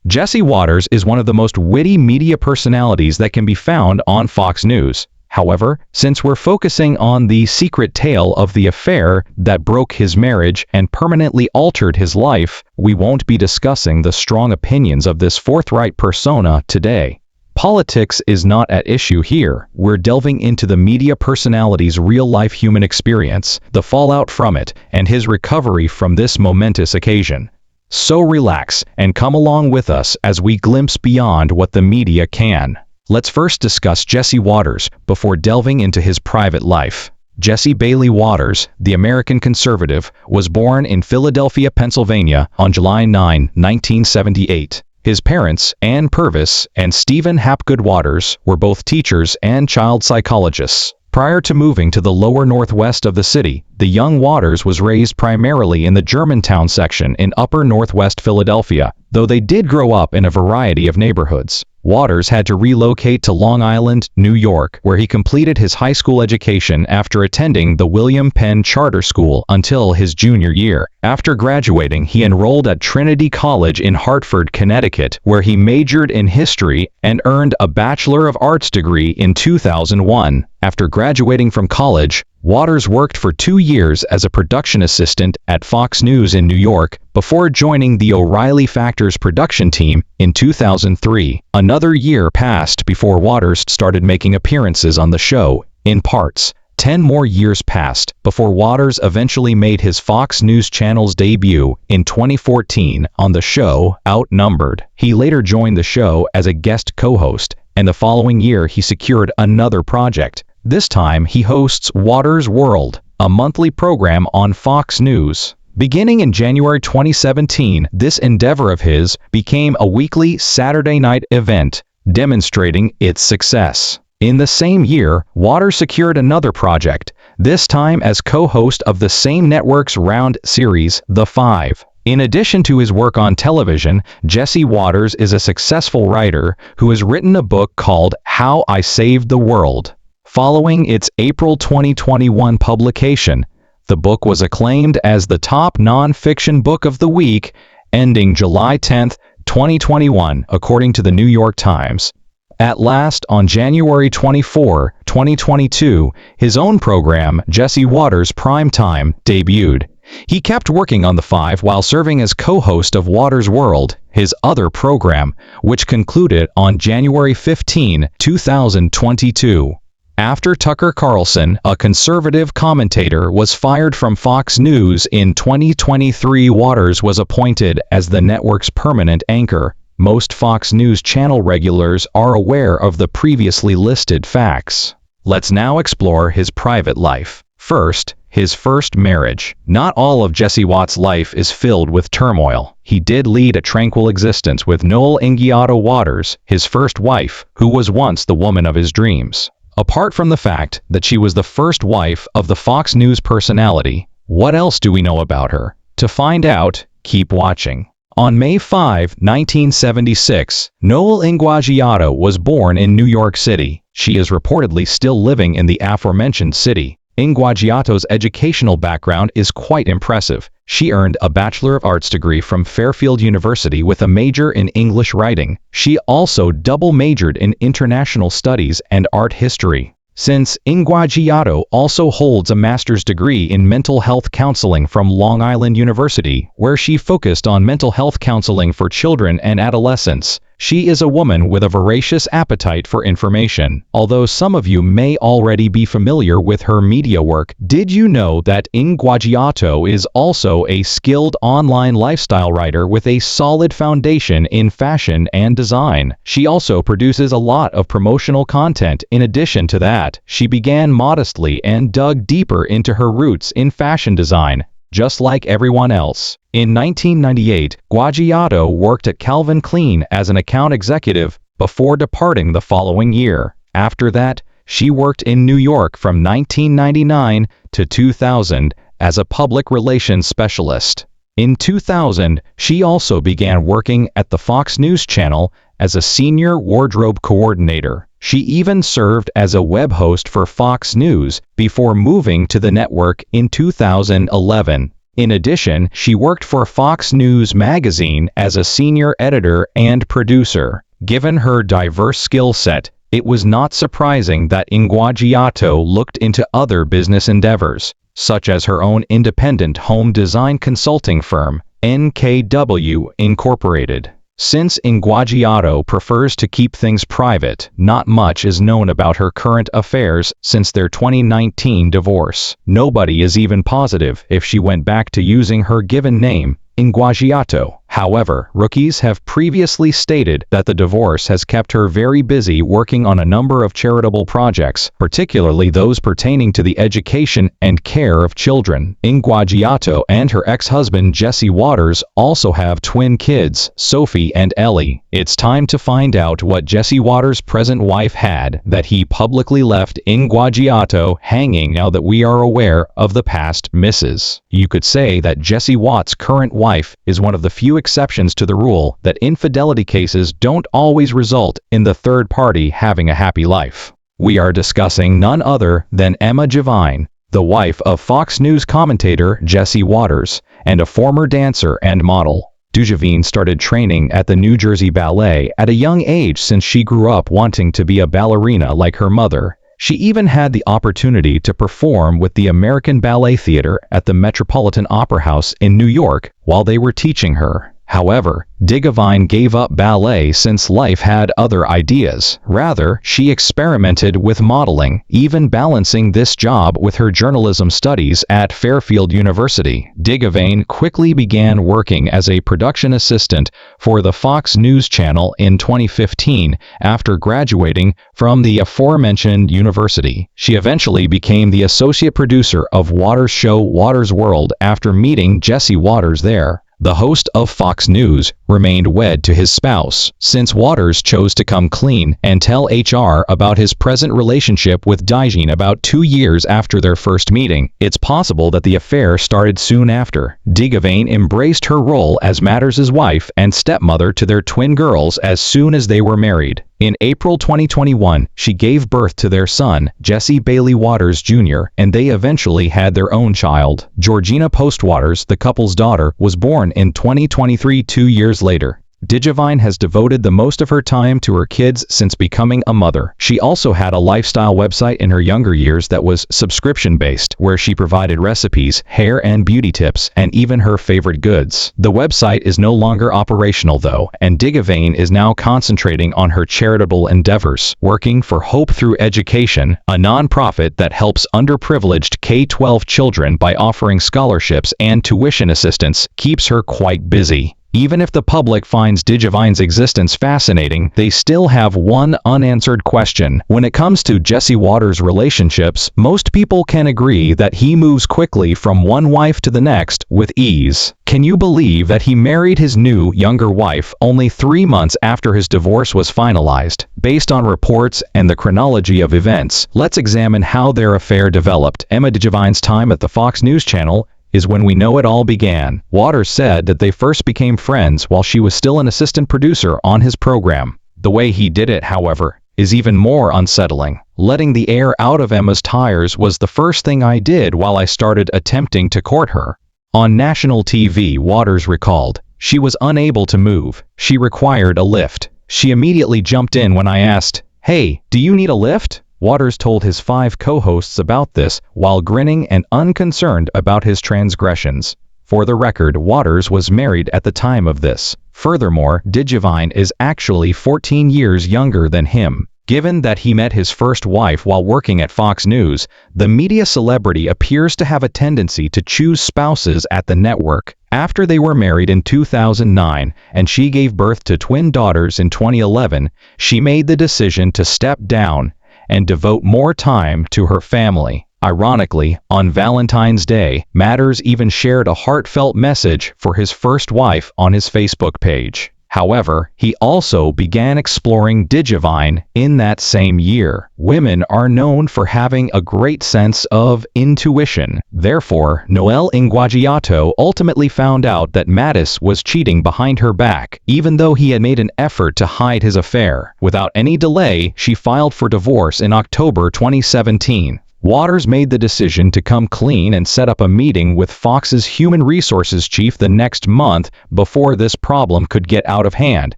Jesse Watters is one of the most witty media personalities that can be found on Fox News. However, since we're focusing on the secret tale of the affair that broke his marriage and permanently altered his life, we won't be discussing the strong opinions of this forthright persona today. Politics is not at issue here. We're delving into the media personality's real-life human experience, the fallout from it, and his recovery from this momentous occasion. So relax and come along with us as we glimpse beyond what the media can. Let's first discuss Jesse Watters before delving into his private life. Jesse Bailey Watters, the American conservative, was born in Philadelphia, Pennsylvania on July 9, 1978. His parents, Ann Purvis and Stephen Hapgood Watters, were both teachers and child psychologists. Prior to moving to the lower northwest of the city, the young Watters was raised primarily in the Germantown section in upper northwest Philadelphia, though they did grow up in a variety of neighborhoods. Watters had to relocate to Long Island, New York, where he completed his high school education after attending the William Penn Charter School until his junior year. After graduating, he enrolled at Trinity College in Hartford, Connecticut, where he majored in history and earned a Bachelor of Arts degree in 2001. After graduating from college, Watters worked for 2 years as a production assistant at Fox News in New York before joining the O'Reilly Factors production team in 2003. Another year passed before Watters started making appearances on the show, in parts. 10 more years passed before Watters eventually made his Fox News Channel's debut in 2014 on the show Outnumbered. He later joined the show as a guest co-host, and the following year he secured another project. This time he hosts Watters World, a monthly program on Fox News. Beginning in January 2017, this endeavor of his became a weekly Saturday night event, demonstrating its success. In the same year, Watters secured another project, this time as co-host of the same network's round series, The Five. In addition to his work on television, Jesse Watters is a successful writer who has written a book called How I Saved the World. Following its April 2021 publication, the book was acclaimed as the top non-fiction book of the week, ending July 10, 2021, according to the New York Times. At last, on January 24, 2022, his own program, Jesse Watters Primetime, debuted. He kept working on The Five while serving as co-host of Watters World, his other program, which concluded on January 15, 2022. After Tucker Carlson, a conservative commentator, was fired from Fox News in 2023, Watters was appointed as the network's permanent anchor. Most Fox News Channel regulars are aware of the previously listed facts. Let's now explore his private life. First, his first marriage. Not all of Jesse Watters' life is filled with turmoil. He did lead a tranquil existence with Noel Ingiato Watters, his first wife, who was once the woman of his dreams. Apart from the fact that she was the first wife of the Fox News personality, what else do we know about her? To find out, keep watching. On May 5, 1976, Noel Ingiato was born in New York City. She is reportedly still living in the aforementioned city. Ingiato's educational background is quite impressive. She earned a Bachelor of Arts degree from Fairfield University with a major in English writing. She also double majored in international studies and art history. Since Ingiato also holds a master's degree in mental health counseling from Long Island University, where she focused on mental health counseling for children and adolescents, she is a woman with a voracious appetite for information. Although some of you may already be familiar with her media work, did you know that Ingiato is also a skilled online lifestyle writer with a solid foundation in fashion and design? She also produces a lot of promotional content. In addition to that, she began modestly and dug deeper into her roots in fashion design, just like everyone else. In 1998, Ingiato worked at Calvin Klein as an account executive before departing the following year. After that, she worked in New York from 1999 to 2000 as a public relations specialist. In 2000, she also began working at the Fox News Channel as a senior wardrobe coordinator. She even served as a web host for Fox News before moving to the network in 2011. In addition, she worked for Fox News magazine as a senior editor and producer. Given her diverse skill set, it was not surprising that Ingwajioto looked into other business endeavors, such as her own independent home design consulting firm, NKW Incorporated. Since Ingwajioto prefers to keep things private, not much is known about her current affairs since their 2019 divorce. Nobody is even positive if she went back to using her given name, Ingwajioto. However, rookies have previously stated that the divorce has kept her very busy working on a number of charitable projects, particularly those pertaining to the education and care of children. Ingwajioto and her ex-husband Jesse Waters also have twin kids, Sophie and Ellie. It's time to find out what Jesse Waters' present wife had that he publicly left Ingwajioto hanging now that we are aware of the past misses. You could say that Jesse Watts' current wife is one of the few exceptions to the rule that infidelity cases don't always result in the third party having a happy life. We are discussing none other than Emma Devine, the wife of Fox News commentator Jesse Waters, and a former dancer and model. Dujovine started training at the New Jersey Ballet at a young age since she grew up wanting to be a ballerina like her mother. She even had the opportunity to perform with the American Ballet Theatre at the Metropolitan Opera House in New York while they were teaching her. However, Dujovine gave up ballet since life had other ideas. Rather, she experimented with modeling, even balancing this job with her journalism studies at Fairfield University. Dujovine quickly began working as a production assistant for the Fox News Channel in 2015 after graduating from the aforementioned university. She eventually became the associate producer of Waters' show Waters World after meeting Jesse Waters there. The host of Fox News remained wed to his spouse, since Waters chose to come clean and tell HR about his present relationship with Dujovine about 2 years after their first meeting. It's possible that the affair started soon after. Dujovine embraced her role as Matters' wife and stepmother to their twin girls as soon as they were married. In April 2021, she gave birth to their son, Jesse Bailey Waters Jr., and they eventually had their own child. Georgina Post Waters, the couple's daughter, was born in 2023, 2 years later. Dujovine has devoted the most of her time to her kids since becoming a mother. She also had a lifestyle website in her younger years that was subscription-based, where she provided recipes, hair and beauty tips, and even her favorite goods. The website is no longer operational though, and Dujovine is now concentrating on her charitable endeavors, working for Hope Through Education, a non-profit that helps underprivileged K-12 children by offering scholarships and tuition assistance. Keeps her quite busy. Even if the public finds Dujovine's existence fascinating, they still have one unanswered question. When it comes to Jesse Waters' relationships, most people can agree that he moves quickly from one wife to the next with ease. Can you believe that he married his new, younger wife only 3 months after his divorce was finalized? Based on reports and the chronology of events, let's examine how their affair developed. Emma Dujovine's time at the Fox News Channel is when we know it all began. Waters said that they first became friends while she was still an assistant producer on his program. The way he did it, however, is even more unsettling. Letting the air out of Emma's tires was the first thing I did while I started attempting to court her. On national TV, Waters recalled, she was unable to move. She required a lift. She immediately jumped in when I asked, "Hey, do you need a lift?" Waters told his 5 co-hosts about this while grinning and unconcerned about his transgressions. For the record, Waters was married at the time of this. Furthermore, Dujovine is actually 14 years younger than him. Given that he met his first wife while working at Fox News, the media celebrity appears to have a tendency to choose spouses at the network. After they were married in 2009 and she gave birth to twin daughters in 2011, she made the decision to step down and devote more time to her family. Ironically, on Valentine's Day, Matters even shared a heartfelt message for his first wife on his Facebook page. However, he also began exploring Dujovine in that same year. Women are known for having a great sense of intuition. Therefore, Noelle Ingwajioto ultimately found out that Mattis was cheating behind her back, even though he had made an effort to hide his affair. Without any delay, she filed for divorce in October 2017. Waters made the decision to come clean and set up a meeting with Fox's human resources chief the next month before this problem could get out of hand.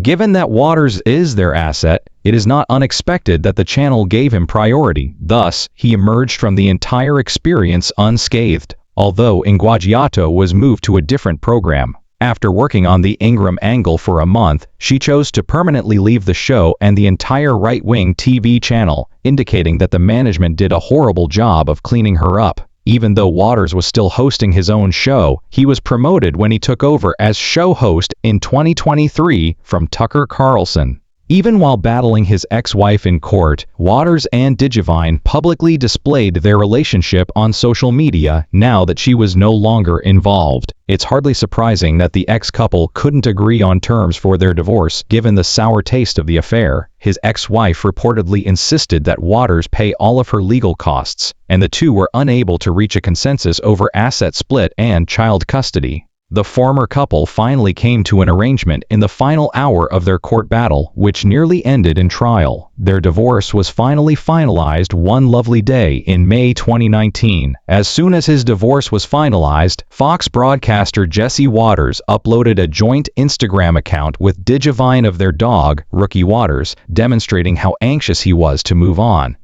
Given that Waters is their asset, it is not unexpected that the channel gave him priority. Thus, he emerged from the entire experience unscathed, although Ingaggiato was moved to a different program. After working on the Ingram angle for a month, she chose to permanently leave the show and the entire right-wing TV channel, indicating that the management did a horrible job of cleaning her up. Even though Waters was still hosting his own show, he was promoted when he took over as show host in 2023 from Tucker Carlson. Even while battling his ex-wife in court, Waters and Digivine publicly displayed their relationship on social media now that she was no longer involved. It's hardly surprising that the ex-couple couldn't agree on terms for their divorce given the sour taste of the affair. His ex-wife reportedly insisted that Waters pay all of her legal costs, and the two were unable to reach a consensus over asset split and child custody. The former couple finally came to an arrangement in the final hour of their court battle, which nearly ended in trial. Their divorce was finally finalized one lovely day in May 2019. As soon as his divorce was finalized, Fox broadcaster Jesse Waters uploaded a joint Instagram account with Digivine of their dog, Rookie Waters, demonstrating how anxious he was to move on.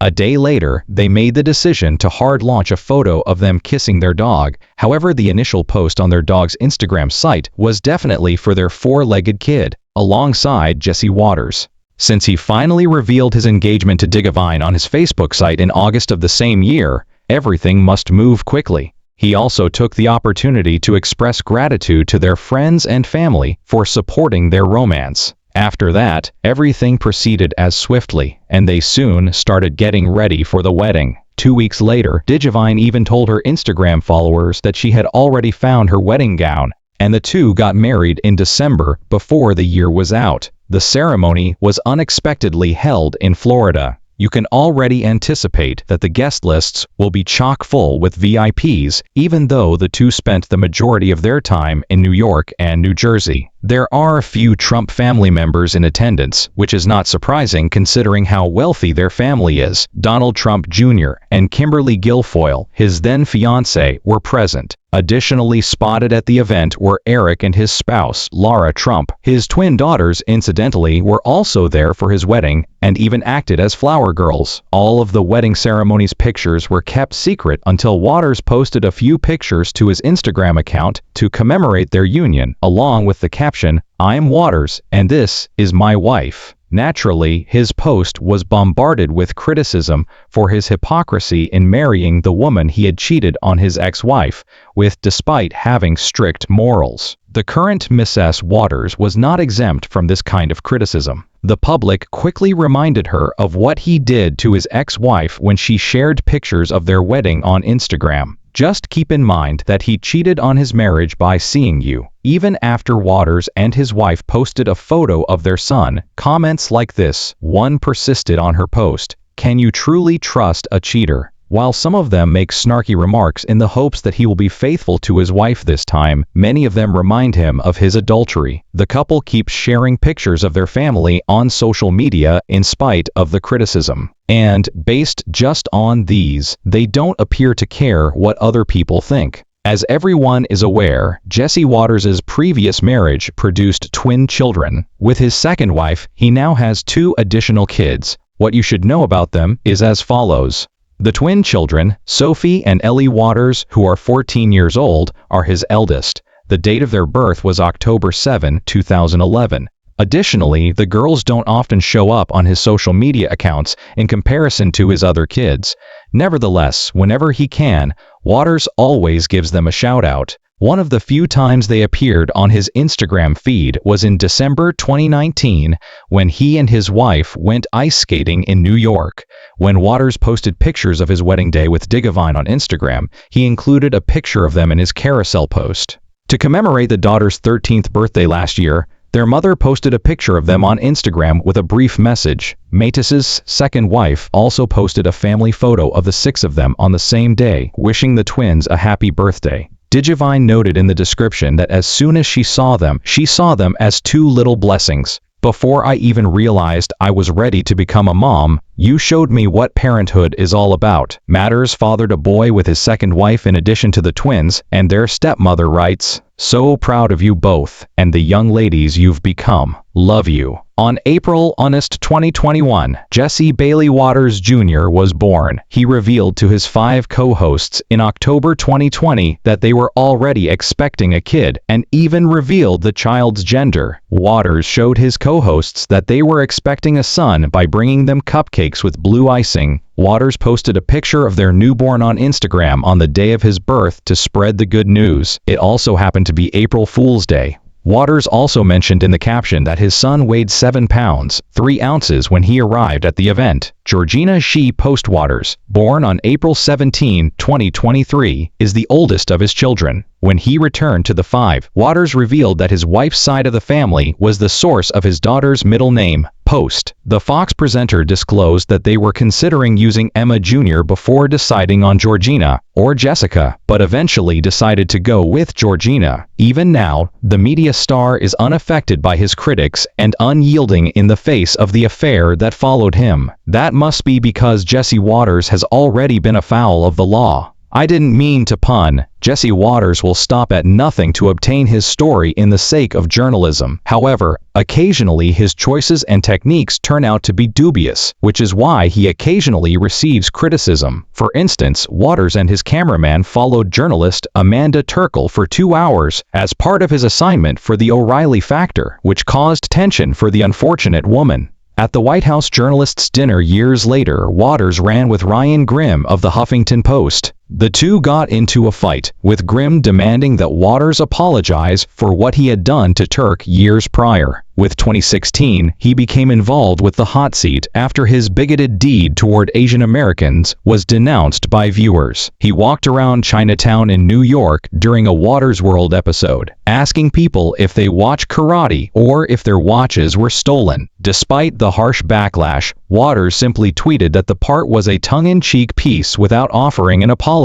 A day later, they made the decision to hard launch a photo of them kissing their dog. However, the initial post on their dog's Instagram site was definitely for their four-legged kid, alongside Jesse Waters. Since he finally revealed his engagement to Digivine on his Facebook site in August of the same year, everything must move quickly. He also took the opportunity to express gratitude to their friends and family for supporting their romance. After that, everything proceeded as swiftly, and they soon started getting ready for the wedding. 2 weeks later, Digivine even told her Instagram followers that she had already found her wedding gown, and the two got married in December before the year was out. The ceremony was unexpectedly held in Florida. You can already anticipate that the guest lists will be chock full with VIPs, even though the two spent the majority of their time in New York and New Jersey. There are a few Trump family members in attendance, which is not surprising considering how wealthy their family is. Donald Trump Jr. and Kimberly Guilfoyle, his then-fiancée, were present. Additionally spotted at the event were Eric and his spouse, Lara Trump. His twin daughters, incidentally, were also there for his wedding and even acted as flower girls. All of the wedding ceremony's pictures were kept secret until Waters posted a few pictures to his Instagram account to commemorate their union, along with the caption, "I'm Waters, and this is my wife." Naturally, his post was bombarded with criticism for his hypocrisy in marrying the woman he had cheated on his ex-wife with despite having strict morals. The current Mrs. Waters was not exempt from this kind of criticism. The public quickly reminded her of what he did to his ex-wife when she shared pictures of their wedding on Instagram. Just keep in mind that he cheated on his marriage by seeing you. Even after Waters and his wife posted a photo of their son, comments like this one persisted on her post: "Can you truly trust a cheater?" While some of them make snarky remarks in the hopes that he will be faithful to his wife this time, many of them remind him of his adultery. The couple keeps sharing pictures of their family on social media in spite of the criticism. And, based just on these, they don't appear to care what other people think. As everyone is aware, Jesse Waters' previous marriage produced twin children. With his second wife, he now has 2 additional kids. What you should know about them is as follows. The twin children, Sophie and Ellie Waters, who are 14 years old, are his eldest. The date of their birth was October 7, 2011. Additionally, the girls don't often show up on his social media accounts in comparison to his other kids. Nevertheless, whenever he can, Waters always gives them a shout-out. One of the few times they appeared on his Instagram feed was in December 2019 when he and his wife went ice skating in New York. When Waters posted pictures of his wedding day with Digivine on Instagram, he included a picture of them in his carousel post. To commemorate the daughter's 13th birthday last year, their mother posted a picture of them on Instagram with a brief message. Mattis's second wife also posted a family photo of the 6 of them on the same day, wishing the twins a happy birthday. Digivine noted in the description that as soon as she saw them as 2 little blessings. Before I even realized I was ready to become a mom, You showed me what parenthood is all about. Matters fathered a boy with his second wife in addition to the twins, and their stepmother writes, "So proud of you both, and the young ladies you've become. Love you." On April 2021, Jesse Bailey Waters Jr. was born. He revealed to his 5 co-hosts in October 2020 that they were already expecting a kid, and even revealed the child's gender. Waters showed his co-hosts that they were expecting a son by bringing them cupcakes with blue icing. Waters posted a picture of their newborn on Instagram on the day of his birth to spread the good news. It also happened to be April Fool's Day. Waters also mentioned in the caption that his son weighed 7 pounds, 3 ounces when he arrived at the event. Georgina Shee Postwaters, born on April 17, 2023, is the oldest of his children. When he returned to the 5, Waters revealed that his wife's side of the family was the source of his daughter's middle name, Post. The Fox presenter disclosed that they were considering using Emma Jr. before deciding on Georgina or Jessica, but eventually decided to go with Georgina. Even now, the media star is unaffected by his critics and unyielding in the face of the affair that followed him. That must be because Jesse Waters has already been afoul of the law. I didn't mean to pun. Jesse Waters will stop at nothing to obtain his story in the sake of journalism. However, occasionally his choices and techniques turn out to be dubious, which is why he occasionally receives criticism. For instance, Waters and his cameraman followed journalist Amanda Turkle for 2 hours as part of his assignment for the O'Reilly Factor, which caused tension for the unfortunate woman. At the White House Journalists' Dinner years later, Waters ran with Ryan Grim of the Huffington Post. The two got into a fight, with Grim demanding that Waters apologize for what he had done to Turk years prior. With 2016, he became involved with the hot seat after his bigoted deed toward Asian Americans was denounced by viewers. He walked around Chinatown in New York during a Waters World episode, asking people if they watch karate or if their watches were stolen. Despite the harsh backlash, Waters simply tweeted that the part was a tongue-in-cheek piece without offering an apology.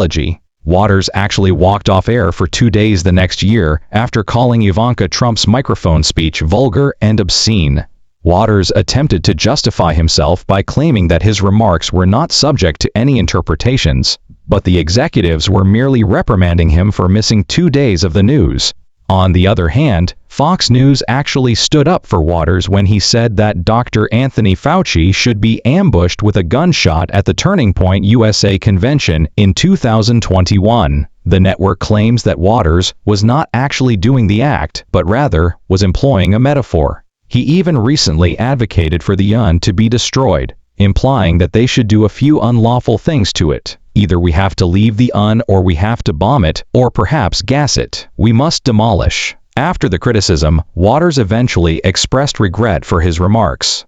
Waters actually walked off air for 2 days the next year after calling Ivanka Trump's microphone speech vulgar and obscene. Waters attempted to justify himself by claiming that his remarks were not subject to any interpretations, but the executives were merely reprimanding him for missing 2 days of the news. On the other hand, Fox News actually stood up for Waters when he said that Dr. Anthony Fauci should be ambushed with a gunshot at the Turning Point USA convention in 2021. The network claims that Waters was not actually doing the act, but rather was employing a metaphor. He even recently advocated for the UN to be destroyed, implying that they should do a few unlawful things to it. Either we have to leave the UN, or we have to bomb it, or perhaps gas it. We must demolish. After the criticism, Waters eventually expressed regret for his remarks.